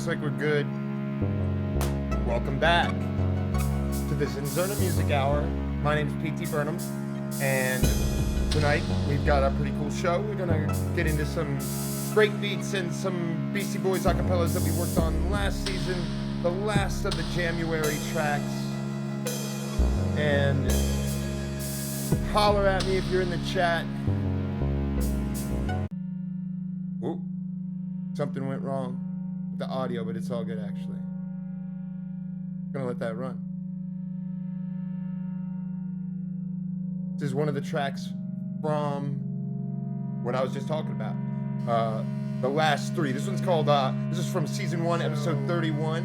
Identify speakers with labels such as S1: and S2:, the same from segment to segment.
S1: Looks like we're good. Welcome back to the ZnZerna Music Hour. My name's PT Burnem, and tonight we've got a pretty cool show. We're gonna get into some break beats and some Beastie Boys acapellas that we worked on last season, the last of the January tracks. And holler at me if you're in the chat. Ooh, something went wrong with the audio, but it's all good actually. I'm gonna let that run. This is one of the tracks from what I was just talking about. The last three. This one's called, this is from season 1, episode 31.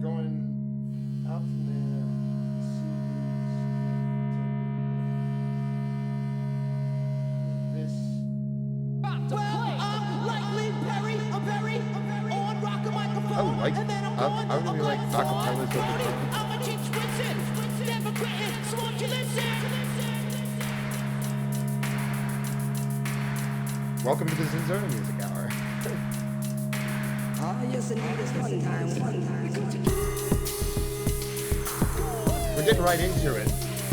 S1: Going out from there. This. I really like acapellas of the Welcome to the ZnZerna Music Hour.
S2: Oh, yes, it is one time.
S1: We're getting right into it.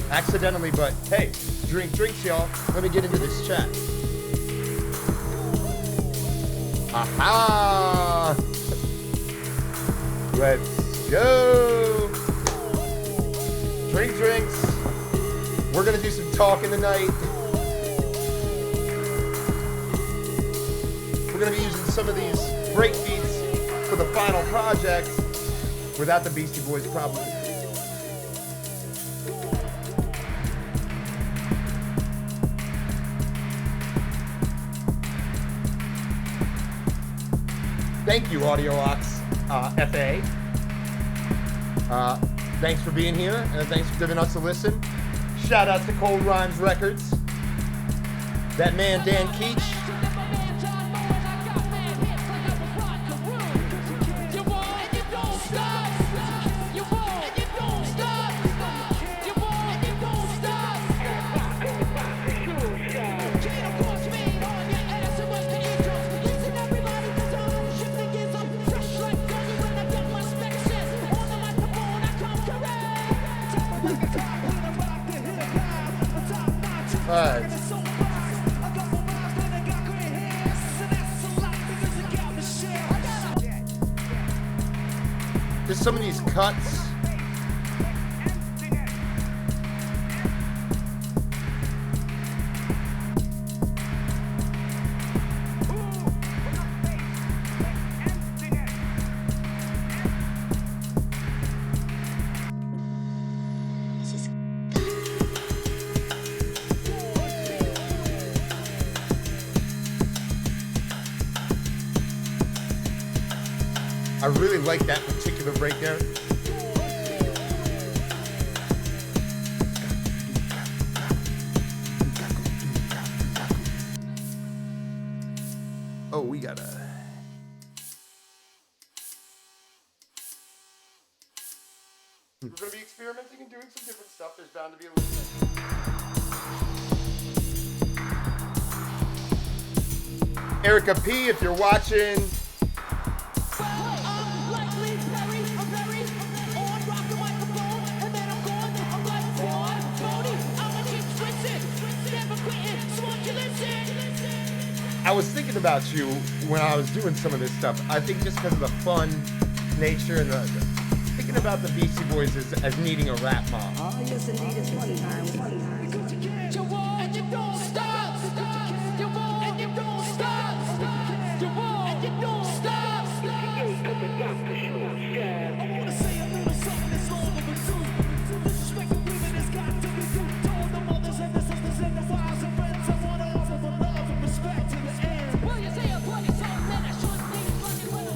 S1: Accidentally, but hey, drinks, y'all. Let me get into this chat. Aha! Let's go! Drinks. We're gonna do some talking tonight. We're gonna be using some of these break beats for the final project without the Beastie Boys probably. Thank you, AudioOx FA. Thanks for being here, and thanks for giving us a listen. Shout out to Cold Rhymes Records. That man, Dan Keach. Just some of these cuts. I really like that particular break there. Oh, we gotta. We're gonna be experimenting and doing some different stuff. There's bound to be a little bit. Erica P, if you're watching. I was thinking about you when I was doing some of this stuff. I think just because of the fun nature and thinking about the Beastie Boys as needing a rap mom.
S2: Oh, yes, indeed, it's one time.
S3: You want and you don't stop. You want and you don't stop. You want and you don't stop. I wanna say a little something that's long overdue. Disrespect the women has got to be due. To all the mothers and the sisters and the wives and friends, I wanna offer my love and respect to the end. Will you say a bloody song that I shouldn't be bloody with?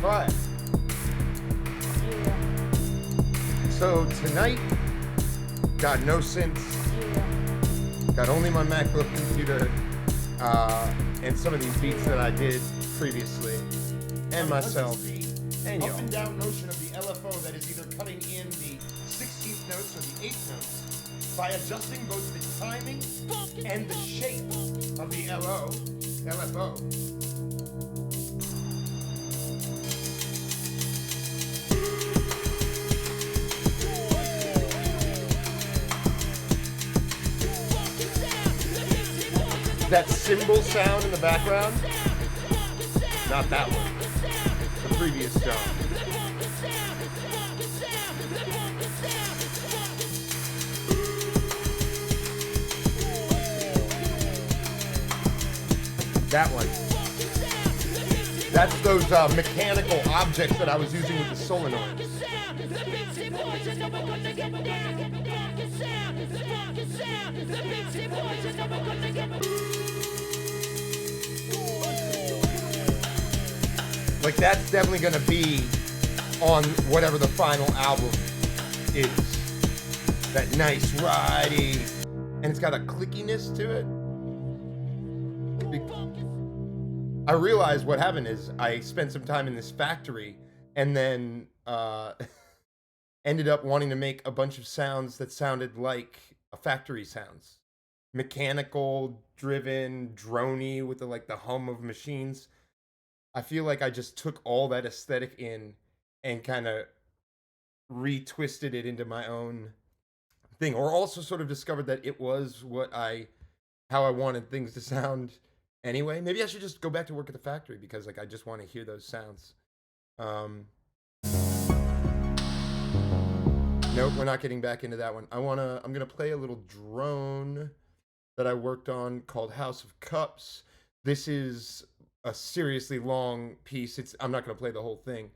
S1: But so tonight, got no synths, got only my MacBook computer, and some of these beats that I did previously, and myself. And up and down motion of the LFO that is either cutting in the 16th notes or the 8th notes by adjusting both the timing and the shape of the LFO. That cymbal sound in the background, not that one. The previous song. That one. That's those mechanical objects that I was using with the solenoids. Like, that's definitely going to be on whatever the final album is. That nice, ridey, and it's got a clickiness to it. I realized what happened is I spent some time in this factory and then ended up wanting to make a bunch of sounds that sounded like a factory sounds. Mechanical, driven, droney with the hum of machines. I feel like I just took all that aesthetic in and kind of retwisted it into my own thing, or also sort of discovered that it was how I wanted things to sound anyway. Maybe I should just go back to work at the factory because I just want to hear those sounds. Nope, we're not getting back into that one. I'm gonna play a little drone that I worked on called House of Cups. This is a seriously long piece. I'm not going to play the whole thing.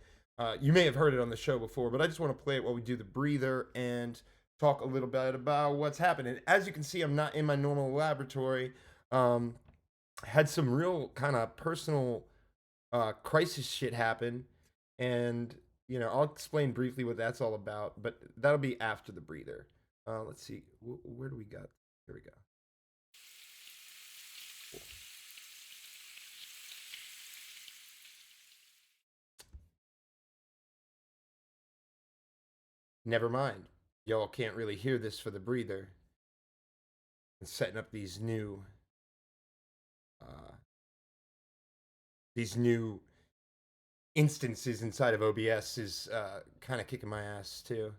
S1: You may have heard it on the show before, but I just want to play it while we do the breather and talk a little bit about what's happening. As you can see, I'm not in my normal laboratory. Had some real kind of personal crisis shit happen, and I'll explain briefly what that's all about, but that'll be after the breather. Let's see, where do we go? Here we go. Never mind. Y'all can't really hear this for the breather. And setting up these new instances inside of OBS is kind of kicking my ass too.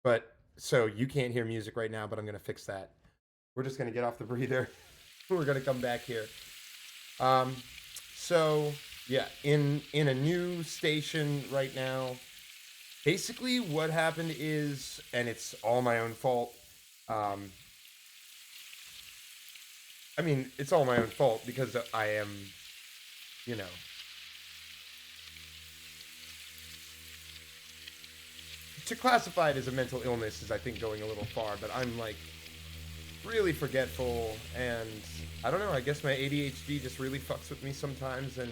S1: But so you can't hear music right now, but I'm gonna fix that. We're just gonna get off the breather. We're gonna come back here. So yeah, in a new station right now. Basically, what happened is, and it's all my own fault. It's all my own fault because I am, to classify it as a mental illness is, I think, going a little far, but I'm really forgetful, and I don't know, I guess my ADHD just really fucks with me sometimes, and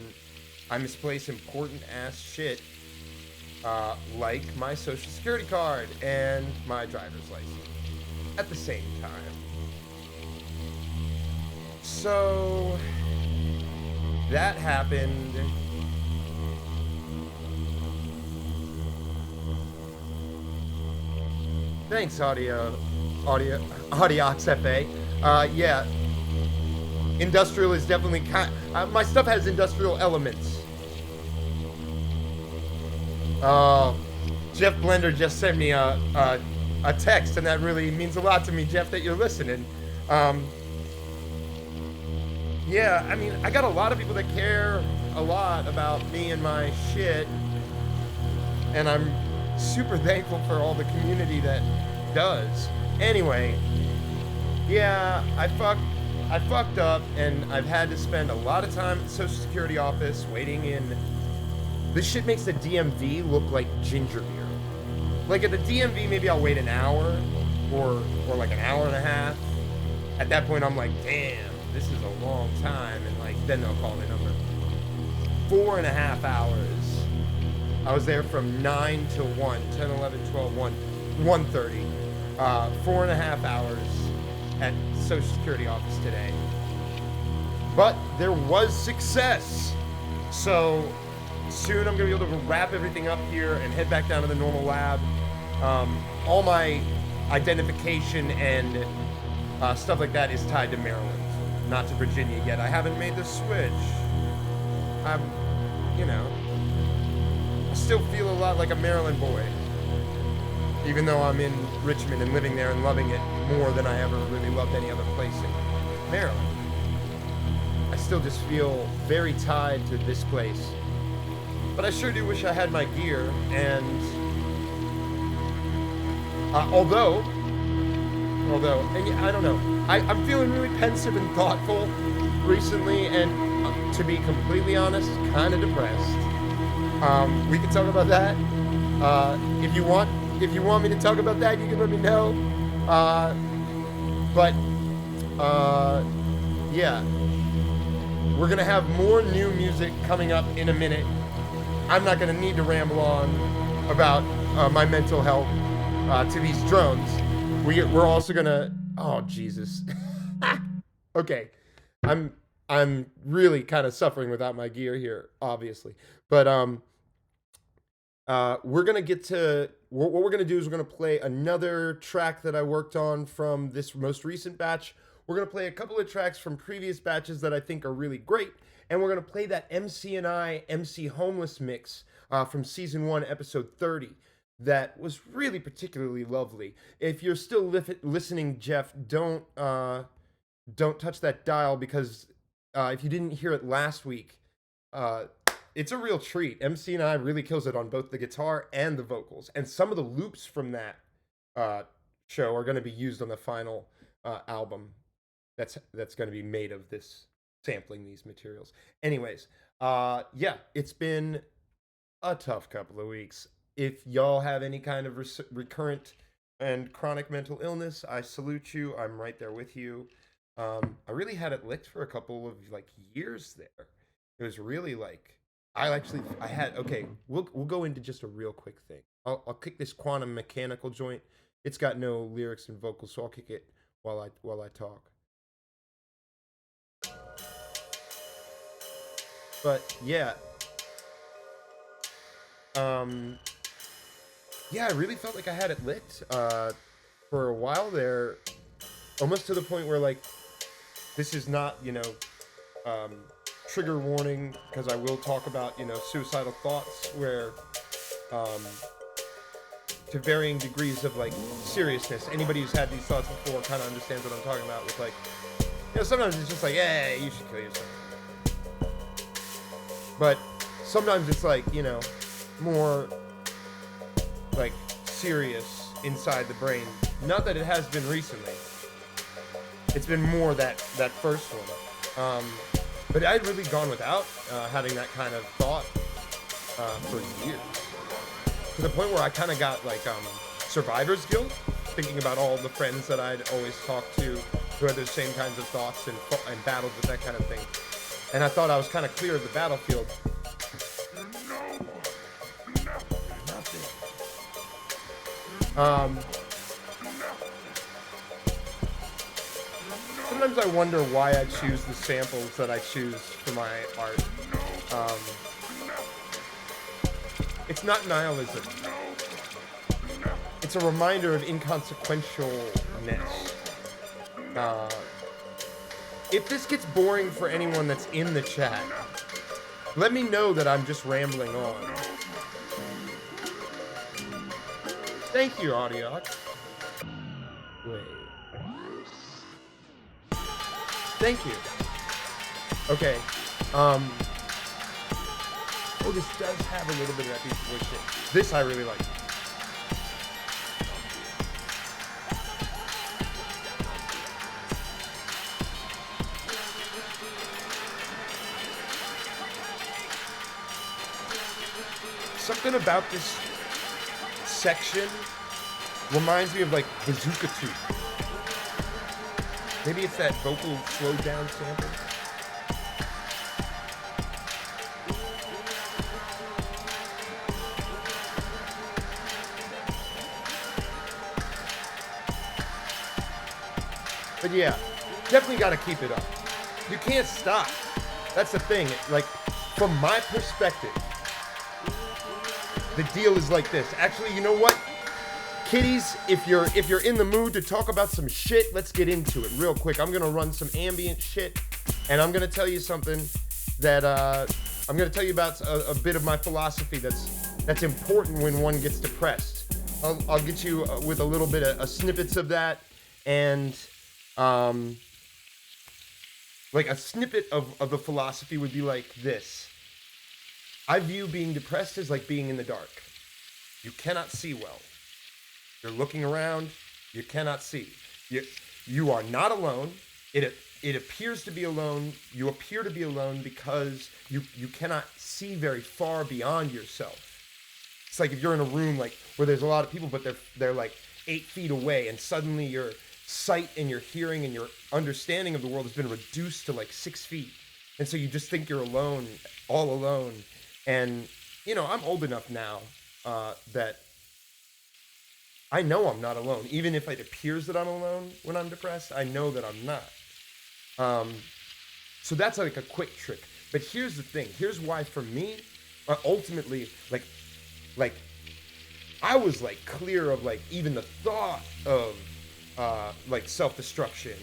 S1: I misplace important ass shit. Like my social security card and my driver's license at the same time. So that happened. Thanks, Audiox FA. Yeah, industrial is definitely my stuff has industrial elements. Jeff Blender just sent me a text, and that really means a lot to me, Jeff, that you're listening. Yeah, I got a lot of people that care a lot about me and my shit, and I'm super thankful for all the community that does. Anyway, yeah, I fucked up, and I've had to spend a lot of time at the Social Security office waiting in. This shit makes the DMV look like ginger beer. At the DMV, maybe I'll wait an hour or an hour and a half. At that point, I'm like, damn, this is a long time. And then they'll call my number. 4.5 hours I was there from 9 to 1, 10, 11, 12, 1, 1:30. 4.5 hours at Social Security office today. But there was success. So soon I'm going to be able to wrap everything up here and head back down to the normal lab. All my identification and stuff like that is tied to Maryland, not to Virginia yet. I haven't made the switch. I still feel a lot like a Maryland boy, even though I'm in Richmond and living there and loving it more than I ever really loved any other place in Maryland. I still just feel very tied to this place. But I sure do wish I had my gear, and although, and I don't know, I'm feeling really pensive and thoughtful recently, and to be completely honest, kind of depressed. We can talk about that. If you want me to talk about that, you can let me know. Yeah. We're gonna have more new music coming up in a minute. I'm not gonna need to ramble on about my mental health to these drones. We're also gonna. Oh Jesus. Okay, I'm really kind of suffering without my gear here, obviously. But we're gonna get to what we're gonna do is we're gonna play another track that I worked on from this most recent batch. We're gonna play a couple of tracks from previous batches that I think are really great, and we're gonna play that MC and I MC Homeless mix from season 1, episode 30. That was really particularly lovely. If you're still listening, Jeff, don't touch that dial, because if you didn't hear it last week, it's a real treat. MC and I really kills it on both the guitar and the vocals, and some of the loops from that show are going to be used on the final album that's going to be made of this, sampling these materials. Anyways, yeah, it's been a tough couple of weeks. If y'all have any kind of recurrent and chronic mental illness, I salute you. I'm right there with you. I really had it licked for a couple of years there. It was really okay, we'll go into just a real quick thing. I'll kick this quantum mechanical joint. It's got no lyrics and vocals, so I'll kick it while I talk. But yeah. Yeah, I really felt like I had it licked for a while there, almost to the point where this is not, trigger warning, because I will talk about, suicidal thoughts where, to varying degrees of seriousness. Anybody who's had these thoughts before kind of understands what I'm talking about with sometimes it's just yeah, you should kill yourself. But sometimes it's more serious inside the brain. Not that it has been recently. It's been more that first one. But I'd really gone without having that kind of thought for years. To the point where I kind of got survivor's guilt, thinking about all the friends that I'd always talked to who had those same kinds of thoughts and battled with that kind of thing. And I thought I was kind of clear of the battlefield. Sometimes I wonder why I choose the samples that I choose for my art. It's not nihilism. It's a reminder of inconsequentialness. If this gets boring for anyone that's in the chat, let me know that I'm just rambling on. Thank you, Audiox. Wait. Thank you. Okay. Oh, this does have a little bit of that Beach Boy shit. This I really like. Something about this section reminds me of Bazooka 2. Maybe it's that vocal slowed down sample. But yeah, definitely got to keep it up. You can't stop. That's the thing. Like, from my perspective, the deal is like this. Actually, you know what? Kiddies, if you're in the mood to talk about some shit, let's get into it real quick. I'm gonna run some ambient shit, and I'm gonna tell you something that I'm gonna tell you about a bit of my philosophy that's important when one gets depressed. I'll get you with a little bit of snippets of that, and like a snippet of the philosophy would be like this. I view being depressed as like being in the dark. You cannot see well. You're looking around, you cannot see. You are not alone. It appears to be alone. You appear to be alone because you cannot see very far beyond yourself. It's like if you're in a room like where there's a lot of people, but they're like 8 feet away, and suddenly your sight and your hearing and your understanding of the world has been reduced to like 6 feet. And so you just think you're alone, all alone. And, you know, I'm old enough now that I know I'm not alone. Even if it appears that I'm alone when I'm depressed, I know that I'm not. So that's like a quick trick. But here's the thing. Here's why for me, ultimately, like I was like clear of like even the thought of like self-destruction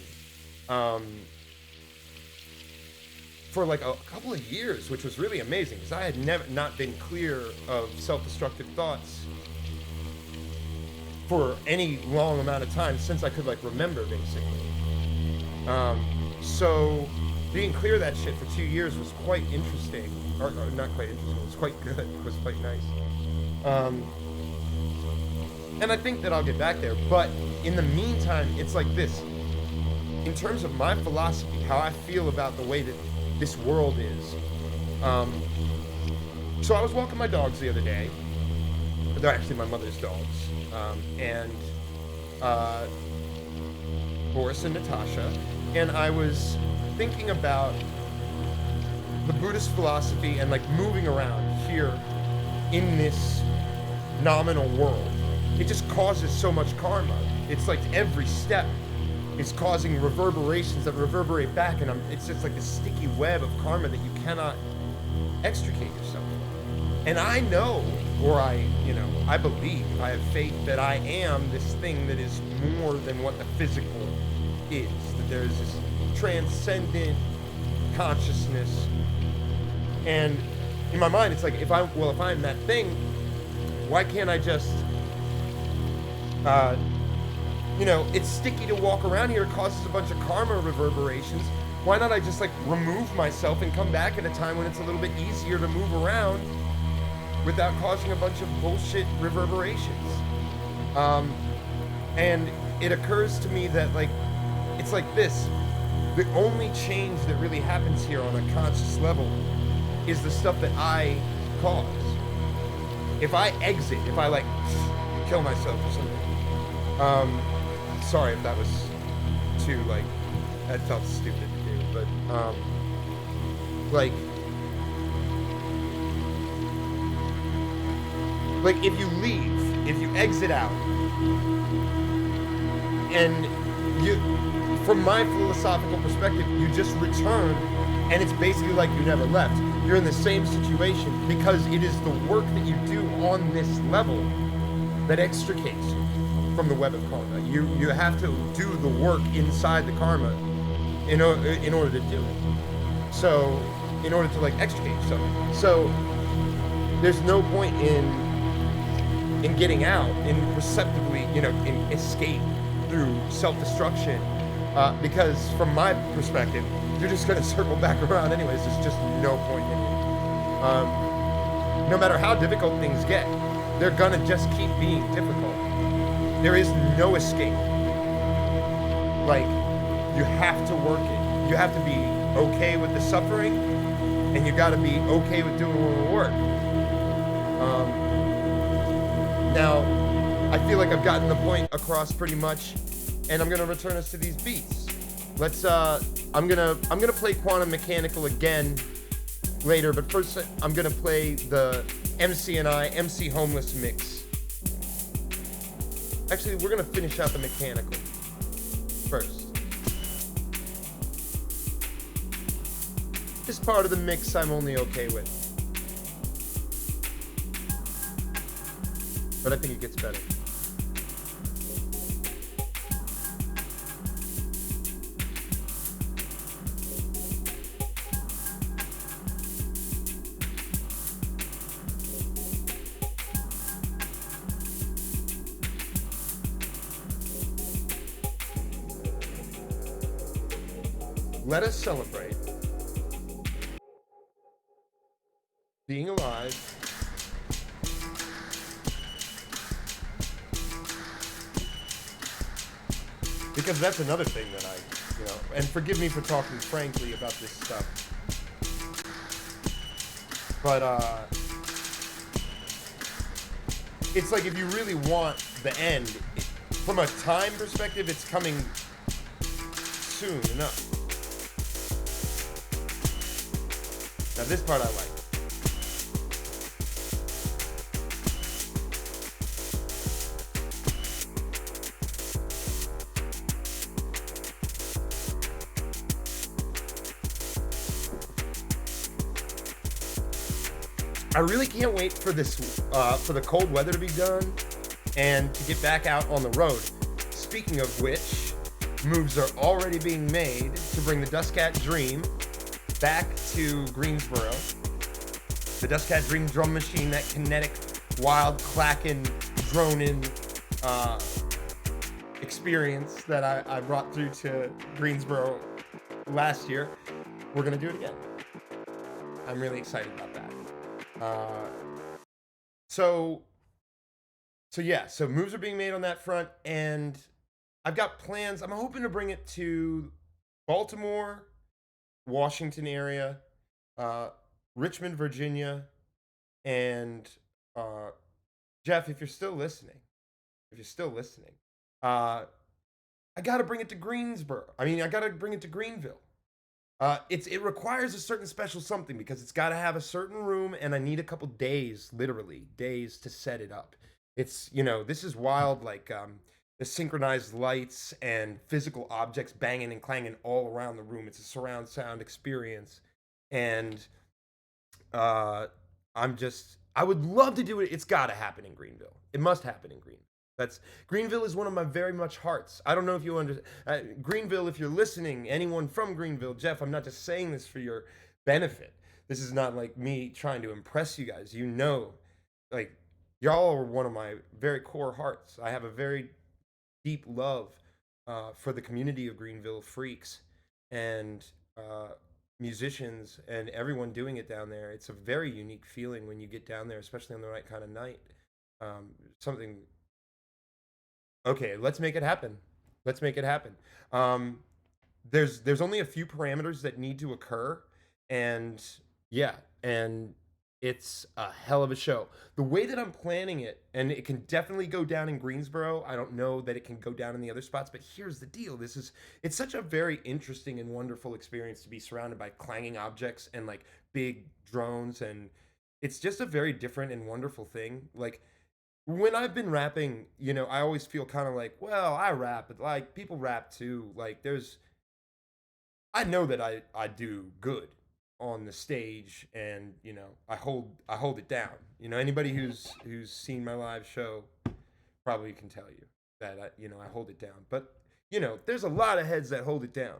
S1: for like a couple of years, which was really amazing because I had never not been clear of self-destructive thoughts for any long amount of time since I could like remember, basically. So being clear of that shit for 2 years was quite interesting, or not quite interesting. It was quite good. It was quite nice. And I think that I'll get back there. But in the meantime, it's like this. In terms of my philosophy, how I feel about the way that this world is. So I was walking my dogs the other day. They're actually my mother's dogs. And Boris and Natasha. And I was thinking about the Buddhist philosophy and like moving around here in this nominal world. It just causes so much karma. It's like every step is causing reverberations that reverberate back, and it's just like a sticky web of karma that you cannot extricate yourself from. And I know, or I believe, I have faith that I am this thing that is more than what the physical is. That there's this transcendent consciousness. And in my mind, it's like, if I'm that thing, why can't I just, it's sticky to walk around here. It causes a bunch of karma reverberations. Why not I just like remove myself and come back at a time when it's a little bit easier to move around without causing a bunch of bullshit reverberations? And it occurs to me that like, it's like this. The only change that really happens here on a conscious level is the stuff that I cause. If I exit, if I like kill myself or something, sorry if that was too like, that felt stupid to do, but like if you leave, if you exit out, and from my philosophical perspective, you just return, and it's basically like you never left. You're in the same situation because it is the work that you do on this level that extricates you from the web of karma. You have to do the work inside the karma in order to do it. So, in order to like extricate yourself. So, there's no point in getting out, in perceptibly, in escape through self-destruction, because from my perspective, you're just gonna circle back around anyways. There's just no point in it. No matter how difficult things get, they're gonna just keep being difficult. There is no escape. Like, you have to work it. You have to be okay with the suffering, and you gotta be okay with doing the work. Now, I feel like I've gotten the point across pretty much, and I'm gonna return us to these beats. Let's, I'm gonna play Quantum Mechanical again later, but first I'm gonna play the MC Homeless mix. Actually, we're gonna finish out the Mechanical first. This part of the mix I'm only okay with. But I think it gets better. Let us celebrate being alive, because that's another thing that and forgive me for talking frankly about this stuff, but it's like if you really want the end, from a time perspective, it's coming soon enough. Now this part I like. I really can't wait for this, for the cold weather to be done and to get back out on the road. Speaking of which, moves are already being made to bring the Dustcat Dream back to Greensboro. The Dustcat Dream drum machine, that kinetic, wild, clacking, droning experience that I brought through to Greensboro last year. We're gonna do it again. I'm really excited about that. So moves are being made on that front, and I've got plans. I'm hoping to bring it to Baltimore, Washington area, Richmond, Virginia, and Jeff, if you're still listening, I got to bring it to Greensboro. I got to bring it to Greenville. It requires a certain special something because it's got to have a certain room, and I need a couple days, literally days, to set it up. It's, this is wild, like the synchronized lights and physical objects banging and clanging all around the room. It's a surround sound experience, and I would love to do it. It's got to happen in Greenville. It must happen in Greenville. Greenville is one of my very much hearts. I don't know if you understand. Greenville, if you're listening, anyone from Greenville, Jeff, I'm not just saying this for your benefit. This is not like me trying to impress you guys. Like, y'all are one of my very core hearts. I have a very deep love for the community of Greenville freaks and musicians and everyone doing it down there. It's a very unique feeling when you get down there, especially on the right kind of night. Okay, let's make it happen. There's only a few parameters that need to occur, and it's a hell of a show. The way that I'm planning it, and it can definitely go down in Greensboro. I don't know that it can go down in the other spots, but here's the deal. It's such a very interesting and wonderful experience to be surrounded by clanging objects and like big drones, and it's just a very different and wonderful thing. Like, when I've been rapping, I always feel kind of like, well, I rap, but like people rap too. Like I know that I do good on the stage, and I hold it down. Anybody who's seen my live show probably can tell you that I hold it down. But there's a lot of heads that hold it down.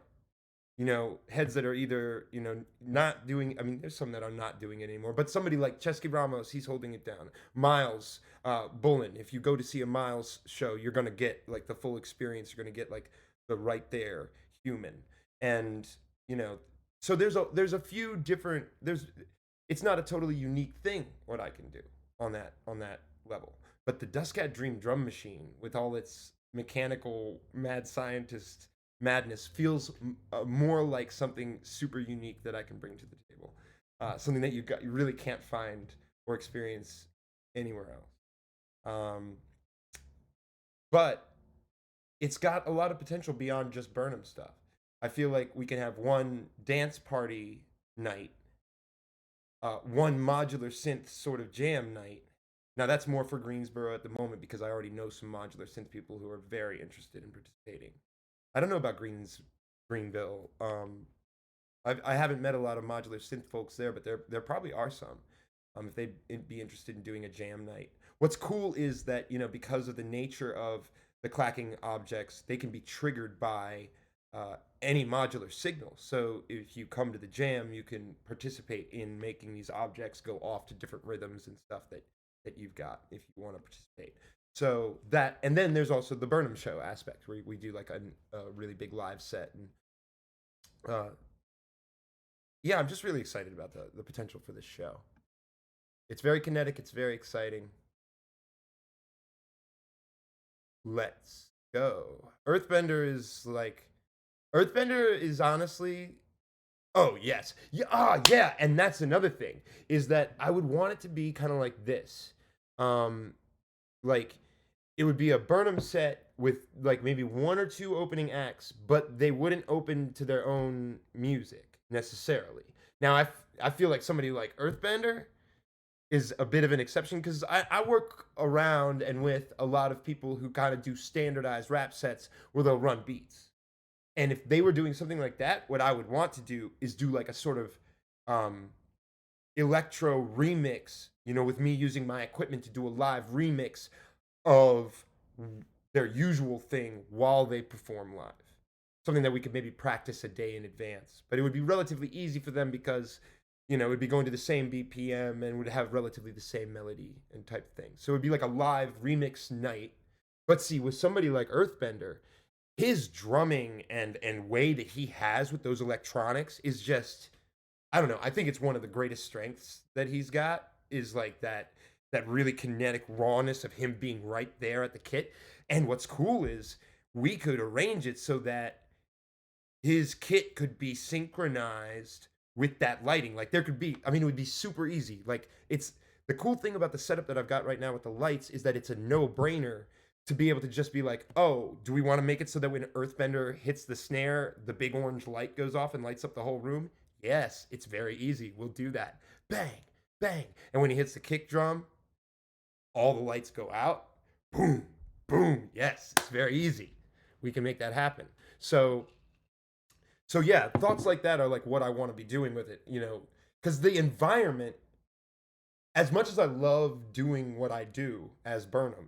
S1: Heads that are either, not doing, there's some that are not doing it anymore, but somebody like Chesky Ramos, he's holding it down. Miles Bullen, if you go to see a Miles show, you're going to get like the full experience. You're going to get like the right there human. And, so there's a few different, it's not a totally unique thing what I can do on that level. But the Dustcat Dream drum machine with all its mechanical mad scientist madness feels more like something super unique that I can bring to the table, something that you really can't find or experience anywhere else. But it's got a lot of potential beyond just Burnem stuff. I feel like we can have one dance party night, one modular synth sort of jam night. Now that's more for Greensboro at the moment because I already know some modular synth people who are very interested in participating. I don't know about Greenville. I haven't met a lot of modular synth folks there, but there probably are some. If they'd be interested in doing a jam night. What's cool is that, you know, because of the nature of the clacking objects, they can be triggered by any modular signal. So if you come to the jam, you can participate in making these objects go off to different rhythms and stuff that you've got if you want to participate. So that, and then there's also the Burnem show aspect where we do like a really big live set. And yeah, I'm just really excited about the potential for this show. It's very kinetic. It's very exciting. Let's go. Earthbender is honestly, oh yes. Yeah, yeah. And that's another thing, is that I would want it to be kind of like this. Like it would be a Burnem set with like maybe one or two opening acts, but they wouldn't open to their own music necessarily. Now I feel like somebody like Earthbender is a bit of an exception, because I work around and with a lot of people who kind of do standardized rap sets where they'll run beats. And if they were doing something like that, what I would want to do is do like a sort of electro remix, you know, with me using my equipment to do a live remix of their usual thing while they perform live. Something that we could maybe practice a day in advance. But it would be relatively easy for them because, you know, it would be going to the same BPM and would have relatively the same melody and type thing. So it would be like a live remix night. But see, with somebody like Earthbender, his drumming and way that he has with those electronics is just, I don't know, I think it's one of the greatest strengths that he's got, is like that really kinetic rawness of him being right there at the kit. And what's cool is we could arrange it so that his kit could be synchronized with that lighting. Like there could be, I mean, it would be super easy. Like it's, the cool thing about the setup that I've got right now with the lights is that it's a no-brainer to be able to just be like, oh, do we want to make it so that when Earthbender hits the snare, the big orange light goes off and lights up the whole room? Yes, it's very easy. We'll do that. Bang, bang. And when he hits the kick drum, all the lights go out. Boom, boom. Yes, it's very easy. We can make that happen. So yeah, thoughts like that are like what I want to be doing with it, you know, because the environment, as much as I love doing what I do as Burnem,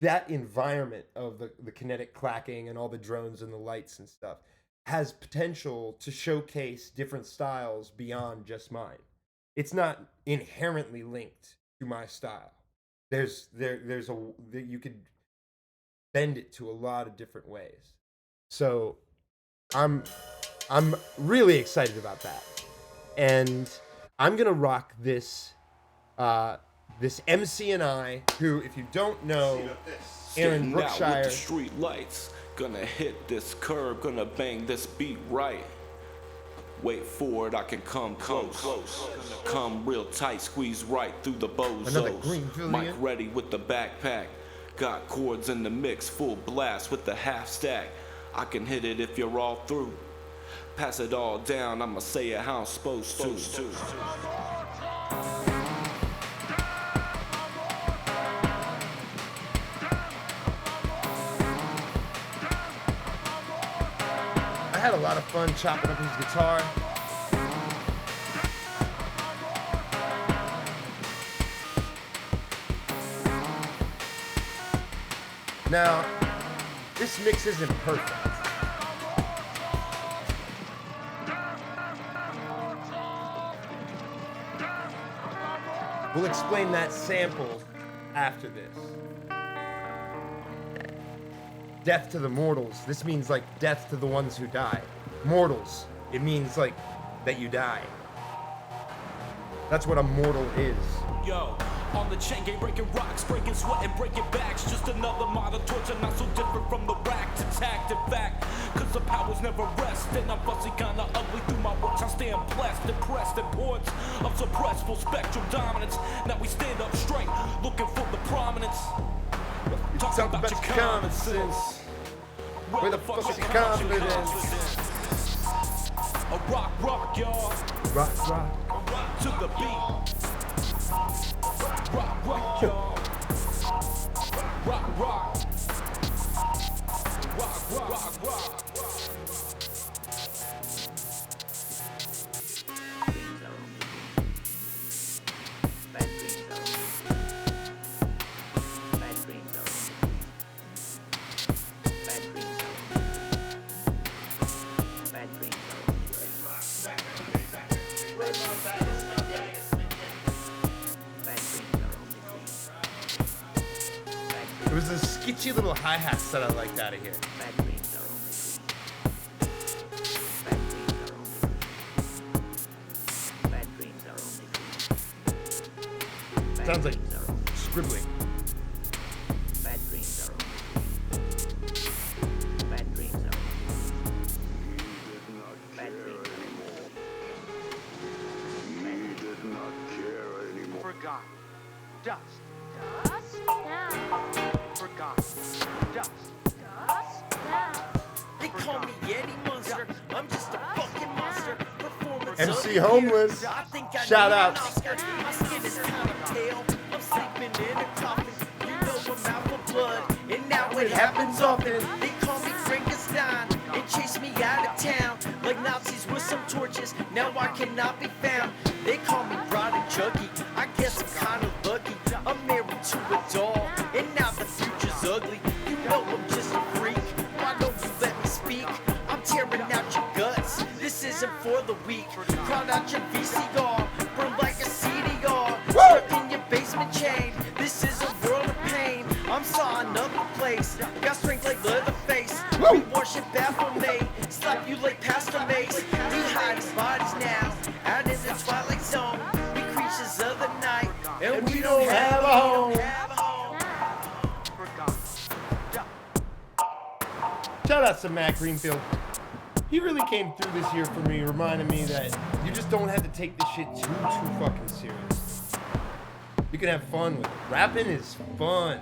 S1: that environment of the kinetic clacking and all the drones and the lights and stuff has potential to showcase different styles beyond just mine. It's not inherently linked to my style. You could bend it to a lot of different ways. So I'm really excited about that. And I'm gonna rock this this MC and I, who, if you don't know, Aaron Brookshire.
S4: With the street lights, gonna hit this curb, gonna bang this beat right. Wait for it, I can come close. Come real tight, squeeze right through the
S1: Another green
S4: bozos.
S1: Julian.
S4: Mic ready with the backpack. Got chords in the mix, full blast with the half stack. I can hit it if you're all through. Pass it all down, I'ma say it how I'm supposed to.
S1: I had a lot of fun chopping up his guitar. Now, this mix isn't perfect. We'll explain that sample after this. Death to the mortals. This means like death to the ones who die. Mortals. It means like that you die. That's what a mortal is.
S4: Yo, on the chain gang, breaking rocks, breaking sweat and breaking backs. Just another model torture, not so different from the rack to tact. In fact, cause the powers never rest. And I'm fussy, kinda ugly through my works. I stand blessed, impressed, importance of suppressed full spectrum dominance. Now we stand up straight, looking for the prominence. Talk about your common sense.
S1: Where the fuck is your confidence?
S4: A rock, y'all.
S1: Rock.
S4: To the beat. Rock, y'all. Rock.
S1: sketchy little hi-hats that I liked out of here.
S2: Bad dreams are only dreams. Bad dreams are only dreams. Bad
S1: Sounds like
S2: dreams are only dreams.
S1: scribbling.
S2: Bad dreams are only dreams. Bad dreams are only dreams. Bad dreams are only dreams.
S3: Forgot. Dust. Forgot. Dust.
S4: They call me Yeti Monster. I'm just a fucking monster. Performance
S1: MC
S4: of the
S1: Homeless.
S4: year. I think I
S1: Shout
S4: need an
S1: outs.
S4: Oscar. My skin is kind of pale. I'm sleeping in a coffin. You know I'm out for blood. And now it happens often. They call me Frankenstein and chase me out of town like Nazis with some torches. Now I cannot be found. They call me Rod and Chucky. I guess I'm kind of lucky. I'm married to a doll, and now the future's ugly. You know I'm just a freak. Why don't you let me speak? I'm tearing out your guts. This isn't for the weak. Crowd out your VCR, burn like a CDR. Stuck in your basement chain. This is a world of pain. I'm saw another place. Got strength like Leatherface. We worship Baphomet. Slap you like Pastor Mace. We hide bodies now, out in the twilight zone. We creatures of the night, and we don't have a home.
S1: Shout out to Matt Greenfield. He really came through this year for me, reminding me that you just don't have to take this shit too fucking serious. You can have fun with it. Rapping is fun.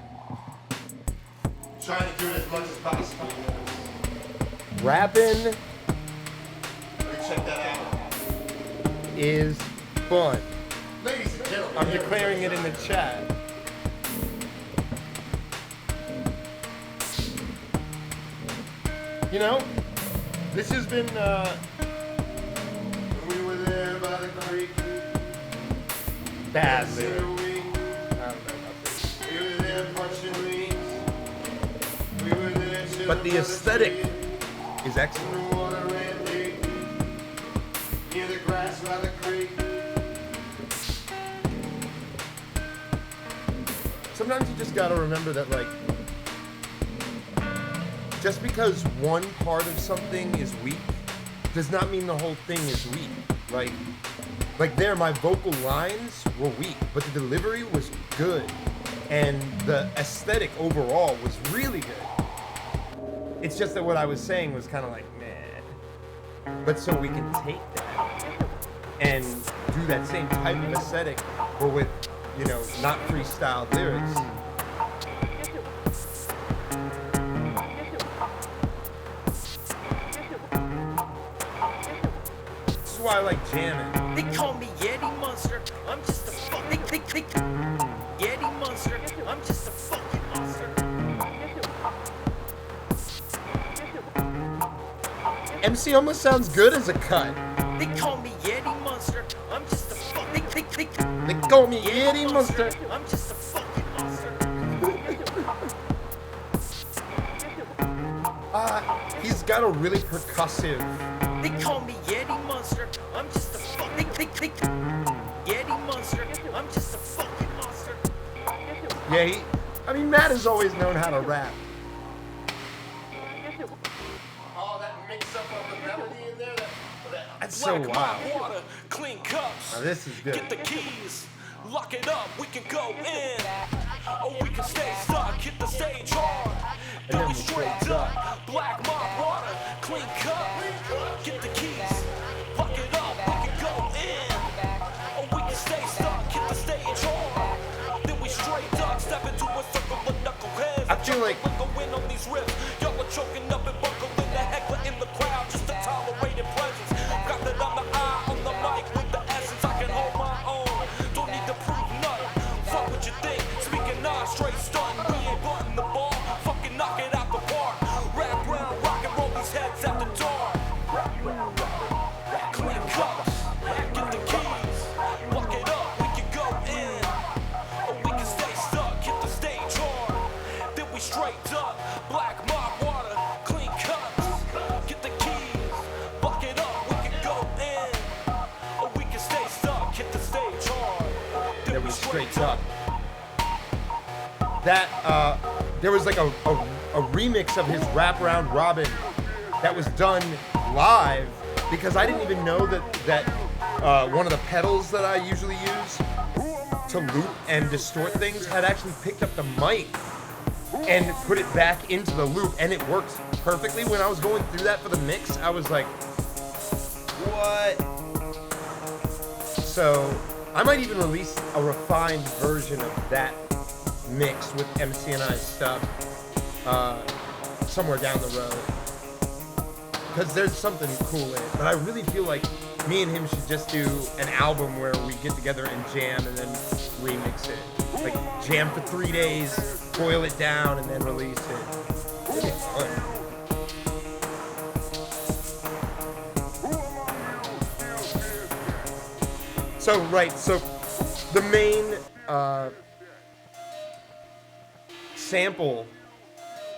S1: Trying to do it as much as possible. Rapping check that out. Is fun. Ladies and gentlemen, I'm declaring it in the chat. You know, this has been, we were there by the creek. Bad lyric. We were there punching leaves. We were there chilling. But the aesthetic is excellent. The water ran deep. Near the grass by the creek. Sometimes you just gotta remember that, like, just because one part of something is weak does not mean the whole thing is weak. Like there, my vocal lines were weak, but the delivery was good. And the aesthetic overall was really good. It's just that what I was saying was kind of like, man. But so we can take that and do that same type of aesthetic, but with, you know, not freestyle lyrics. That's why I like jamming.
S4: They call me Yeti Monster. I'm just a fucking Yeti Monster. I'm just a fucking monster.
S1: MC almost sounds good as a cut.
S4: They call me Yeti Monster. I'm just a fucking
S1: They call me Yeti Monster.
S4: I'm just a fucking monster.
S1: He's got a really percussive.
S4: They call me Yeti Monster. I'm just a fucking Yeti Monster. I'm just a fucking monster.
S1: Yeah, Matt has always known how to rap. Oh, that mix up of the melody in there. That's so wild.
S4: Water, clean cups.
S1: Now this is good.
S4: Get the keys, lock it up, we can go in. Or we can stay stuck, hit the stage hard. Then we straight up, black mob water, clean cup. Get the keys, lock it up, we can go in. Or we can stay stuck, hit the stage hard. Then we straight up, step into a circle of knuckleheads.
S1: I feel like
S4: Go in on these riffs. Y'all are choking up and buckling the heckler in the crowd just to tolerate it presence. Got that on the eye, on the mic with the essence. I can hold my own. Don't need to prove nothing. Fuck what you think. Speaking on straight stunt. We ain't butting the ball. Fucking knock it out the park. Rap round, rock and roll these heads at the door. Clean cups. Get the keys. Lock it up. We can go in. Or we can stay stuck. Hit the stage hard. Then we straight up. Black mob water. Clean cups. Get the keys. Lock it up. We can go in. Or we can stay stuck. Hit the stage hard.
S1: Then we straight up. That there was like a remix of his Wraparound Robin that was done live, because I didn't even know that one of the pedals that I usually use to loop and distort things had actually picked up the mic and put it back into the loop, and it worked perfectly. When I was going through that for the mix, I was like, what? So I might even release a refined version of that mix with MC and I's stuff somewhere down the road, because there's something cool in it. But I really feel like me and him should just do an album where we get together and jam and then remix it. Like jam for 3 days, boil it down, and then release it. It'd be fun. So, right, so the main sample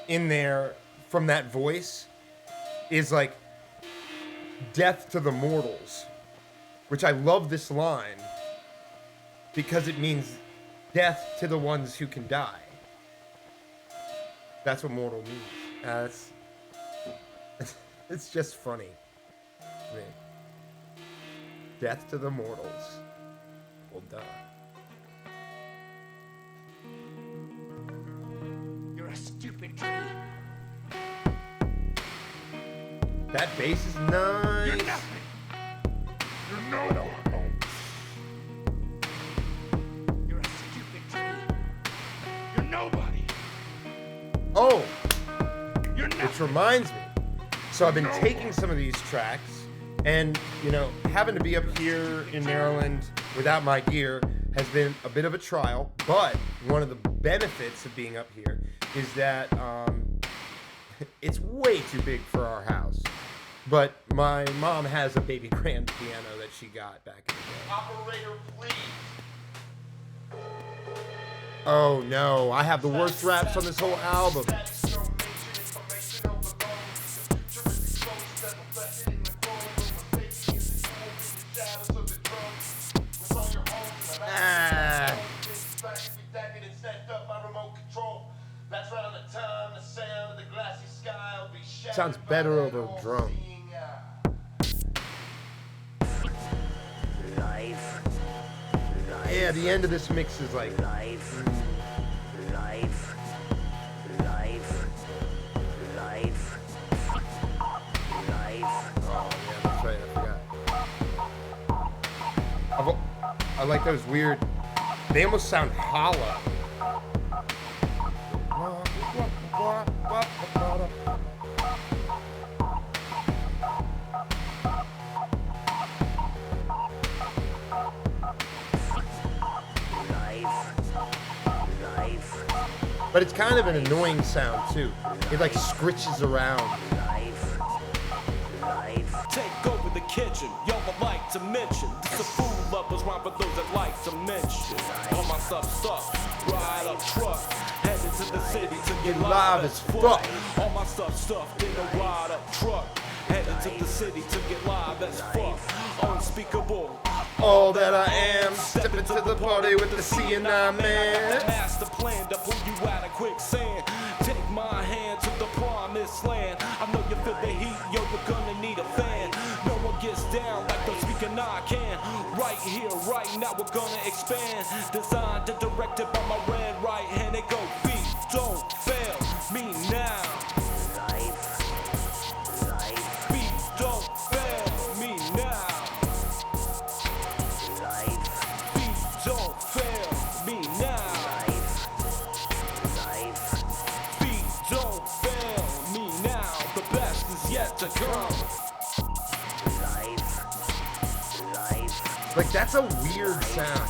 S1: in there from that voice is like death to the mortals, which I love this line because it means death to the ones who can die. That's what mortal means. It's just funny. I mean, death to the mortals. Well, duh.
S3: You're a stupid tree.
S1: That bass is nice.
S3: You're nothing. You're no one. You're a stupid tree. You're nobody.
S1: Oh,
S3: You're
S1: which
S3: nothing.
S1: reminds me. So I've been taking some of these tracks, and you know, having to be up here in Maryland without my gear has been a bit of a trial. But one of the benefits of being up here is that it's way too big for our house. But my mom has a baby grand piano that she got back in the day. Operator, please. Oh no, I have the worst raps on this whole album. Ah. Sounds better over drum. Yeah, the end of this mix is like
S2: Life.
S1: Oh yeah, that's right, I forgot. I like those weird, they almost sound hollow. But it's kind of an annoying sound too. It like scritches around.
S4: Take over the kitchen, y'all would like to mention. This is food lovers, rhyme for those that like to mention. All my stuff, ride up truck, headed to the city to get live as fuck. All my stuff in a ride up truck, headed to the city to get live as fuck. Unspeakable.
S1: All that I am, stepping to the party with the C&I man.
S4: Master plan to pull you out of quicksand. Take my hand to the promised land. I know you feel the heat, yo, you're gonna need a fan. No one gets down like the speaker I can. Right here, right now, we're gonna expand. Designed and directed by my red right hand. It go beat, don't fail me now. Beat, don't fail me now. Beat, don't fail me now. Beat, don't fail me now. The best is yet to come.
S1: Like that's a weird sound.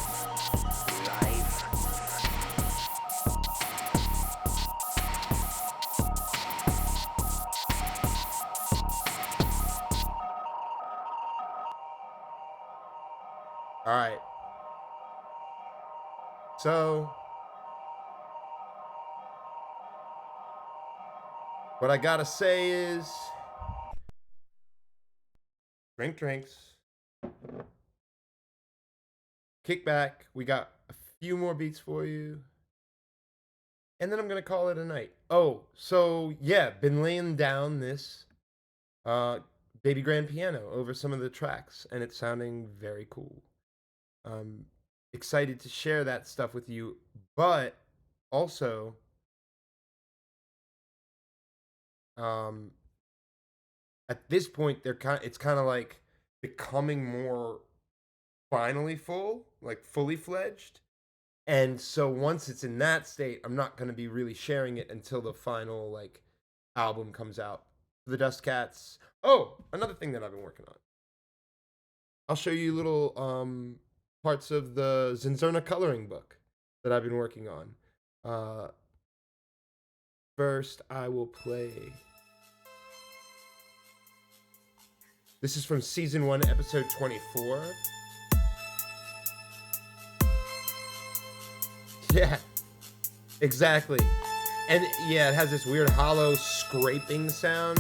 S1: All right. So, what I gotta say is, drink drinks, kick back. We got a few more beats for you. and then I'm gonna call it a night. Oh, so yeah, been laying down this baby grand piano over some of the tracks, and it's sounding very cool. Excited to share that stuff with you, but also at this point it's kind of like becoming more finally full, like fully fledged. And so once it's in that state, I'm not going to be really sharing it until the final like album comes out. The Dust Cats. Oh, another thing that I've been working on. I'll show you little parts of the ZnZerna coloring book that I've been working on. First, I will play. This is from season 1, episode 24. Yeah, exactly. And yeah, it has this weird hollow scraping sound.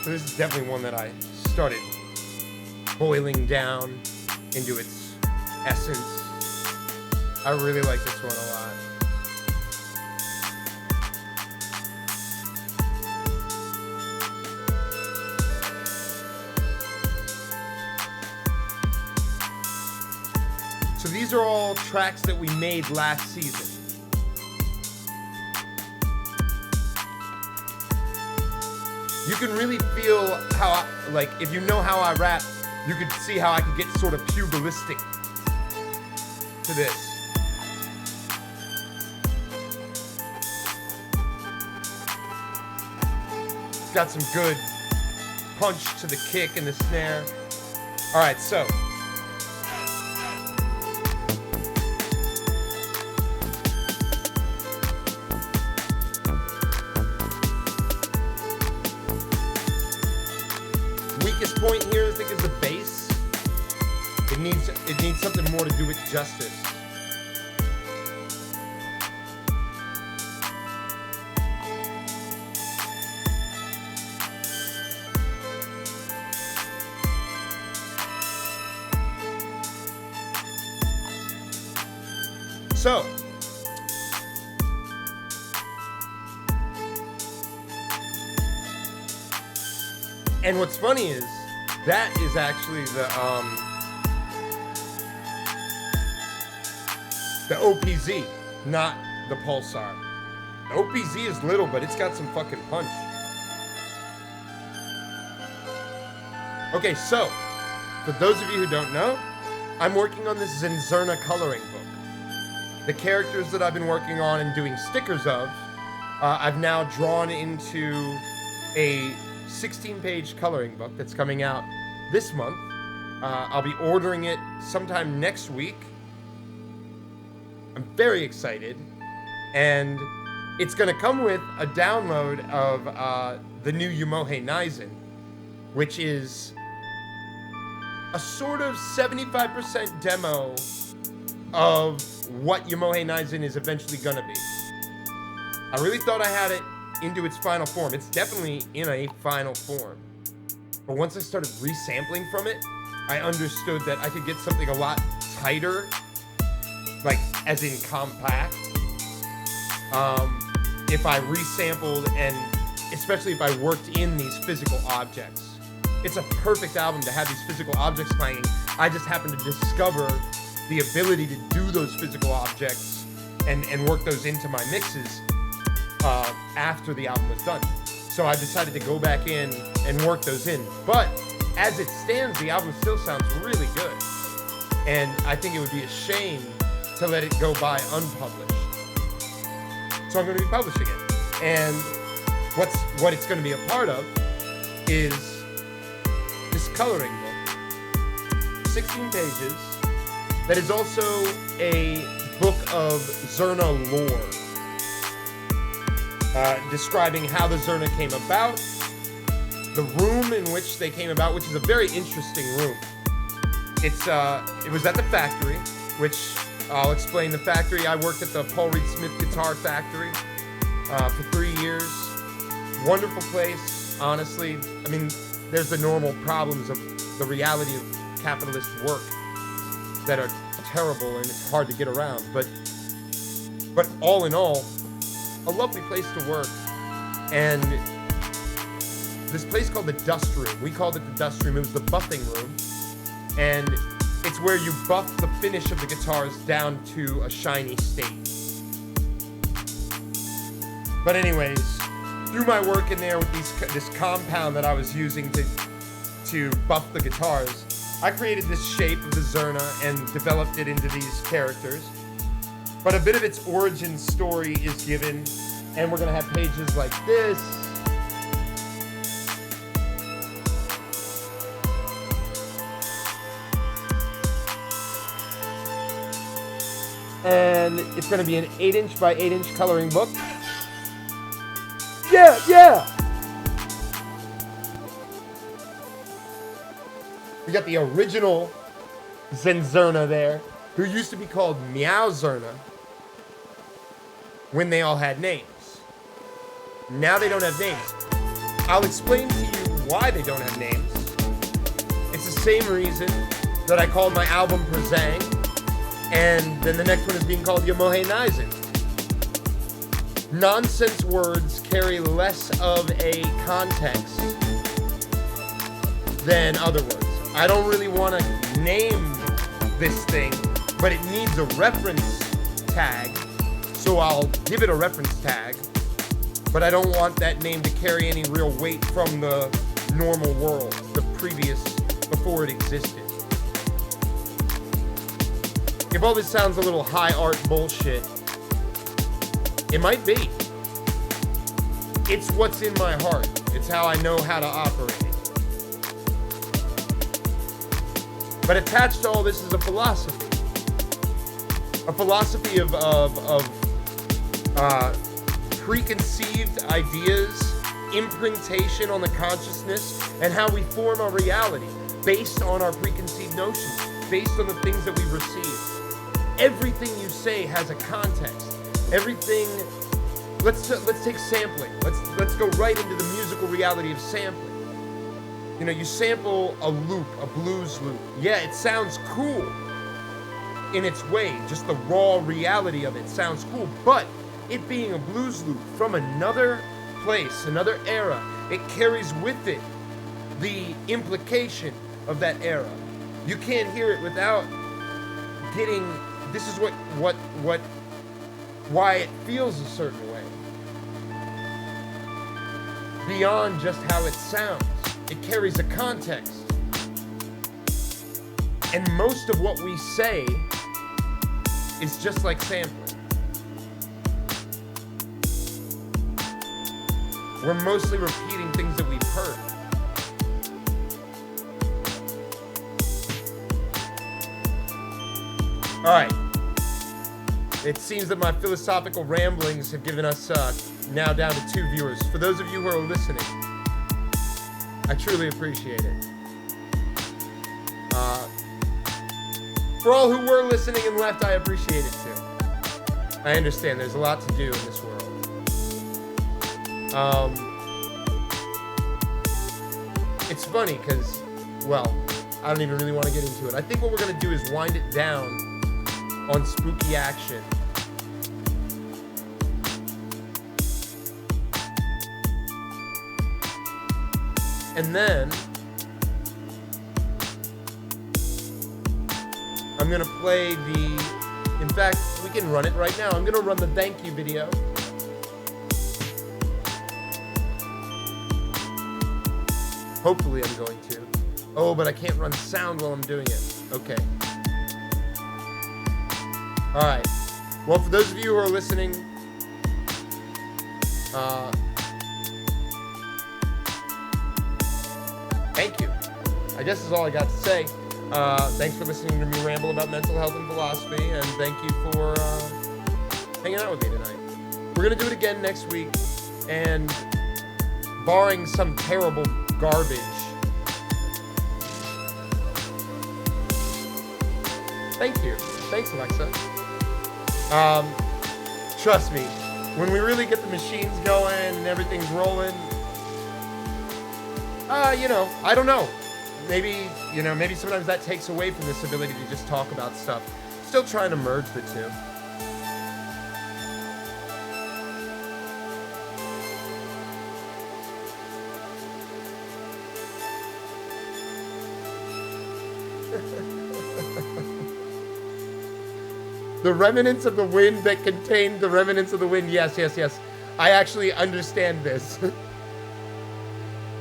S1: So this is definitely one that I started boiling down into its essence. I really like this one a lot. So these are all tracks that we made last season. You can really feel how if you know how I rap, you could see how I could get sort of pugilistic to this. It's got some good punch to the kick and the snare. All right, so. Weakest point here, I think, is the bass. It needs something more to do it justice. So, and what's funny is that is actually the OPZ, not the Pulsar. The OPZ is little, but it's got some fucking punch. Okay, so for those of you who don't know, I'm working on this ZnZerna coloring book. The characters that I've been working on and doing stickers of, I've now drawn into a 16-page coloring book that's coming out this month. I'll be ordering it sometime next week. I'm very excited. And it's going to come with a download of the new Yomohe Naizen, which is a sort of 75% demo of what Yomohe Naizen is eventually going to be. I really thought I had it into its final form. It's definitely in a final form. But once I started resampling from it, I understood that I could get something a lot tighter, like as in compact, if I resampled and especially if I worked in these physical objects. It's a perfect album to have these physical objects playing. I just happened to discover the ability to do those physical objects and work those into my mixes after the album was done. So I decided to go back in and work those in. But as it stands, the album still sounds really good. And I think it would be a shame to let it go by unpublished. So I'm going to be publishing it. And what it's going to be a part of is this coloring book, 16 pages, that is also a book of Zerna lore, describing how the Zerna came about, the room in which they came about, which is a very interesting room. it was at the factory, which I'll explain. The factory, I worked at the Paul Reed Smith Guitar Factory for 3 years. Wonderful place, honestly. I mean, there's the normal problems of the reality of capitalist work that are terrible and it's hard to get around. But all in all, a lovely place to work. And this place called the Dust Room. We called it the Dust Room. It was the buffing room. And it's where you buff the finish of the guitars down to a shiny state. But anyways, through my work in there with this compound that I was using to buff the guitars, I created this shape of the Zerna and developed it into these characters. But a bit of its origin story is given, and we're gonna have pages like this. And it's gonna be an 8-inch by 8-inch coloring book. Yeah! We got the original ZnZerna there, who used to be called ZnZerna when they all had names. Now they don't have names. I'll explain to you why they don't have names. It's the same reason that I called my album Prezang, and then the next one is being called Yamohe Naizen. Nonsense words carry less of a context than other words. I don't really want to name this thing, but it needs a reference tag, so I'll give it a reference tag, but I don't want that name to carry any real weight from the normal world, before it existed. If all this sounds a little high art bullshit, it might be. It's what's in my heart. It's how I know how to operate. But attached to all this is a philosophy. A philosophy of preconceived ideas, imprintation on the consciousness, and how we form our reality based on our preconceived notions, based on the things that we receive. Everything you say has a context. Everything. Let's take sampling. Let's go right into the musical reality of sampling. You know, you sample a loop, a blues loop. Yeah, it sounds cool in its way. Just the raw reality of it sounds cool. But it being a blues loop from another place, another era, it carries with it the implication of that era. You can't hear it without getting. This is why it feels a certain way. Beyond just how it sounds. It carries a context. And most of what we say is just like sampling. We're mostly repeating things that we've heard. Alright. It seems that my philosophical ramblings have given us now down to 2 viewers. For those of you who are listening, I truly appreciate it. For all who were listening and left, I appreciate it too. I understand there's a lot to do in this world. It's funny because, well, I don't even really want to get into it. I think what we're going to do is wind it down on spooky action. And then I'm gonna play in fact, we can run it right now. I'm gonna run the thank you video. Hopefully I'm going to. Oh, but I can't run sound while I'm doing it. Okay. Alright. Well, for those of you who are listening, thank you. I guess is all I got to say. Thanks for listening to me ramble about mental health and philosophy, and thank you for hanging out with me tonight. We're going to do it again next week, and barring some terrible garbage, Thank you. Thanks, Alexa. Trust me, when we really get the machines going and everything's rolling, I don't know. Maybe sometimes that takes away from this ability to just talk about stuff. Still trying to merge the two. The remnants of the wind that contained the remnants of the wind. Yes. I actually understand this.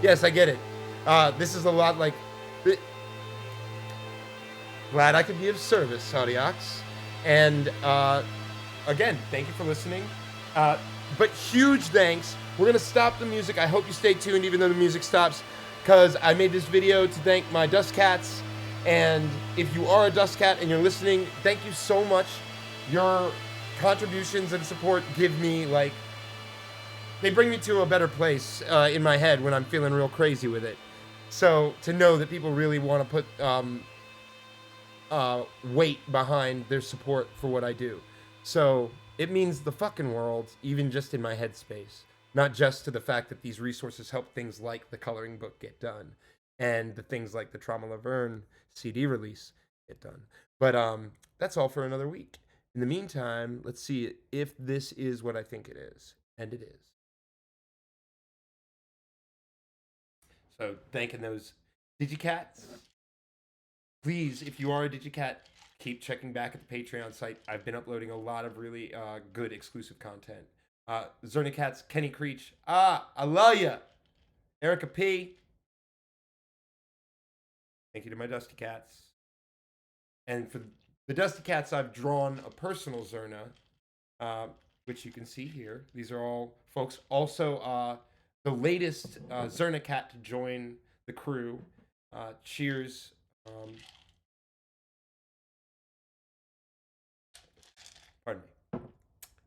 S1: Yes, I get it. This is a lot like... Glad I could be of service, Audiox. And, again, thank you for listening. But huge thanks. We're going to stop the music. I hope you stay tuned even though the music stops, because I made this video to thank my dust cats. And if you are a dust cat and you're listening, thank you so much. Your contributions and support give me, they bring me to a better place in my head when I'm feeling real crazy with it. So to know that people really want to put weight behind their support for what I do. So it means the fucking world, even just in my headspace. Not just to the fact that these resources help things like the coloring book get done, and the things like the Trauma Laverne CD release get done. But that's all for another week. In the meantime, let's see if this is what I think it is. And it is. So thanking those Digicats. Please, if you are a Digicat, keep checking back at the Patreon site. I've been uploading a lot of really good exclusive content. Zerna Cats, Kenny Creech. I love ya. Erica P. Thank you to my Dusty Cats. And for the Dusty Cats, I've drawn a personal Zerna, which you can see here. These are all folks. Also, the latest Zerna Cat to join the crew. Cheers. Pardon me.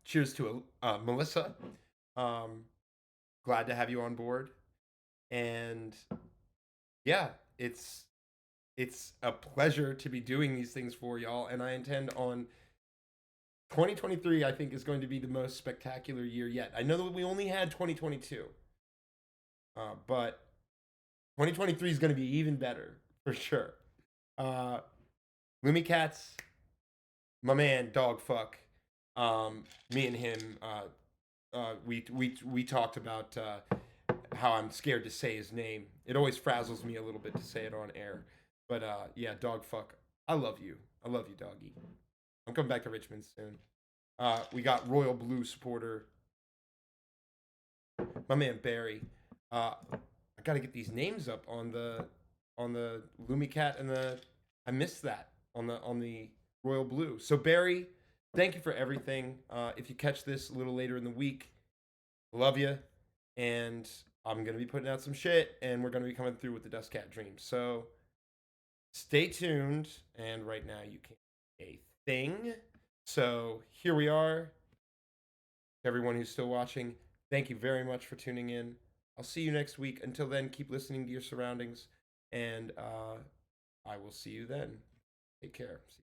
S1: Cheers to Melissa. Glad to have you on board. And yeah, it's a pleasure to be doing these things for y'all, and I intend on 2023, I think, is going to be the most spectacular year yet. I know that we only had 2022, but 2023 is going to be even better for sure. Lumi Cats, my man, Dogfuck, me and him, we talked about how I'm scared to say his name. It always frazzles me a little bit to say it on air. But yeah, Dogfuck, I love you. I love you, doggy. I'm coming back to Richmond soon. We got Royal Blue supporter, my man Barry. I gotta get these names up on the Lumi Cat and I missed that on the Royal Blue. So Barry, thank you for everything. If you catch this a little later in the week, love you, and I'm gonna be putting out some shit, and we're gonna be coming through with the Dust Cat Dreams. So stay tuned, and right now you can't see a thing. So here we are. Everyone who's still watching, thank you very much for tuning in. I'll see you next week. Until then, keep listening to your surroundings, and I will see you then. Take care. See